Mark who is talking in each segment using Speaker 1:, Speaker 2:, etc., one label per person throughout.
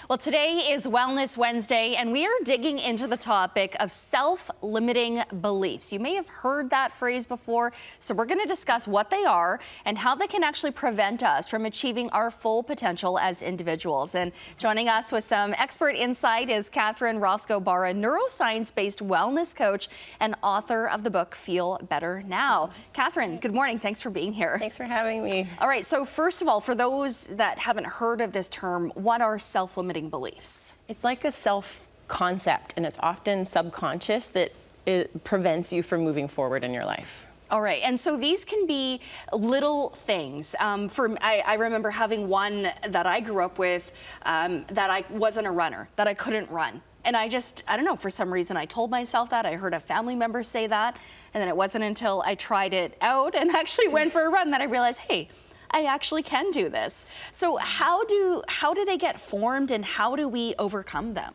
Speaker 1: Well, today is Wellness Wednesday, and we are digging into the topic of self-limiting beliefs. You may have heard that phrase before, so we're going to discuss what they are and how they can actually prevent us from achieving our full potential as individuals. And joining us with some expert insight is Roscoe Barr, a neuroscience-based wellness coach and author of the book Feel Better Now. Catherine, good morning. Thanks for being here.
Speaker 2: Thanks for having me.
Speaker 1: All right, so first of all, for those that haven't heard of this term, what are self-limiting beliefs?
Speaker 2: It's like a self-concept, and it's often subconscious that it prevents you from moving forward in your life.
Speaker 1: All right, and so these can be little things. I remember having one that I grew up with, that I wasn't a runner, that I couldn't run. And I don't know, for some reason I told myself that. I heard a family member say that, and then it wasn't until I tried it out and actually went for a run that I realized, hey, I actually can do this. So how do they get formed, and how do we overcome them?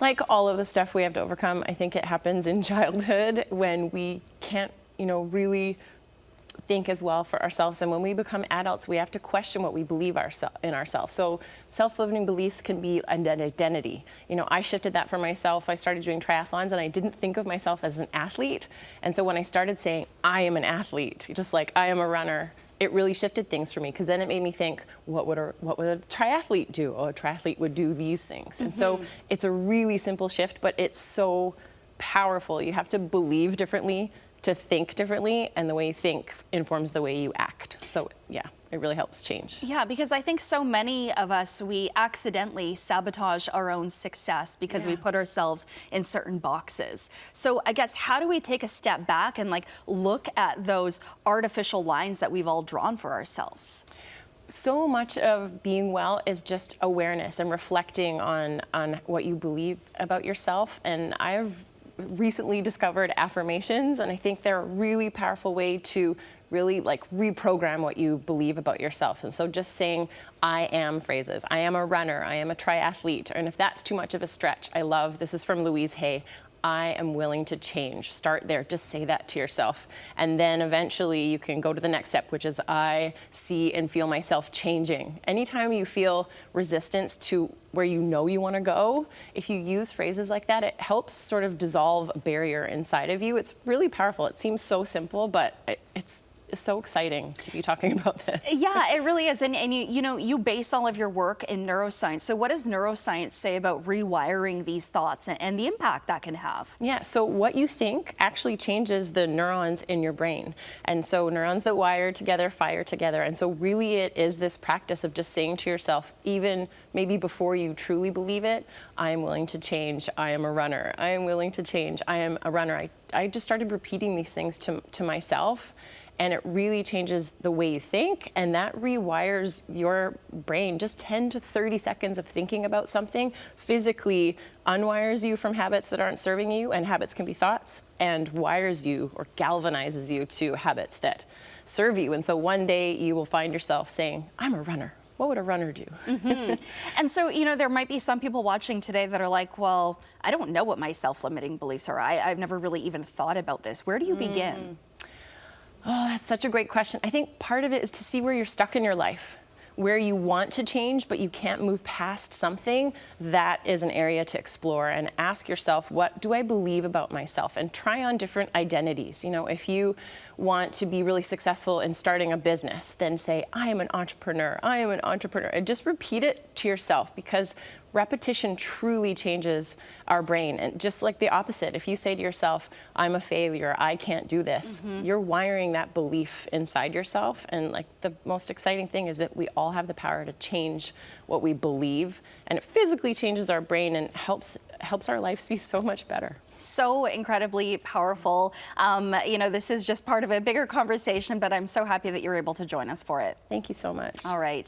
Speaker 2: Like all of the stuff we have to overcome, I think it happens in childhood when we can't, really think as well for ourselves. And when we become adults, we have to question what we believe in ourselves. So self-limiting beliefs can be an identity. I shifted that for myself. I started doing triathlons, and I didn't think of myself as an athlete. And so when I started saying, I am an athlete, just like I am a runner, it really shifted things for me, because then it made me think, what would a triathlete do? Oh, a triathlete would do these things. And so it's a really simple shift, but it's so powerful. You have to believe differently to think differently, and the way you think informs the way you act. So yeah, it really helps change.
Speaker 1: Yeah, because I think so many of us, we accidentally sabotage our own success because we put ourselves in certain boxes. So I guess, how do we take a step back and look at those artificial lines that we've all drawn for ourselves?
Speaker 2: So much of being well is just awareness and reflecting on what you believe about yourself. And I've recently discovered affirmations, and I think they're a really powerful way to really reprogram what you believe about yourself. And so just saying I am phrases, I am a runner, I am a triathlete, and if that's too much of a stretch, this is from Louise Hay, I am willing to change. Start there, just say that to yourself. And then eventually you can go to the next step, which is I see and feel myself changing. Anytime you feel resistance to where you want to go, if you use phrases like that, it helps sort of dissolve a barrier inside of you. It's really powerful. It seems so simple, but it's so exciting to be talking about this. Yeah,
Speaker 1: it really is. And you base all of your work in neuroscience. So what does neuroscience say about rewiring these thoughts and the impact that can have?
Speaker 2: Yeah, so what you think actually changes the neurons in your brain. And so neurons that wire together fire together. And so really it is this practice of just saying to yourself, even maybe before you truly believe it, I am willing to change. I am a runner. I am willing to change. I am a runner. I just started repeating these things to myself. And it really changes the way you think, and that rewires your brain. Just 10 to 30 seconds of thinking about something physically unwires you from habits that aren't serving you, and habits can be thoughts, and wires you or galvanizes you to habits that serve you. And so one day you will find yourself saying, I'm a runner. What would a runner do?
Speaker 1: And so, there might be some people watching today that are like, well, I don't know what my self-limiting beliefs are. I've never really even thought about this. Where do you begin?
Speaker 2: Oh, that's such a great question. I think part of it is to see where you're stuck in your life, where you want to change, but you can't move past something. That is an area to explore, and ask yourself, what do I believe about myself? And try on different identities. If you want to be really successful in starting a business, then say, I am an entrepreneur, I am an entrepreneur. And just repeat it to yourself, because repetition truly changes our brain. And just like the opposite, if you say to yourself, I'm a failure, I can't do this, you're wiring that belief inside yourself. And the most exciting thing is that we all have the power to change what we believe, and it physically changes our brain and helps our lives be so much better.
Speaker 1: So incredibly powerful. This is just part of a bigger conversation, but I'm so happy that you're able to join us for it.
Speaker 2: Thank you so much.
Speaker 1: All right.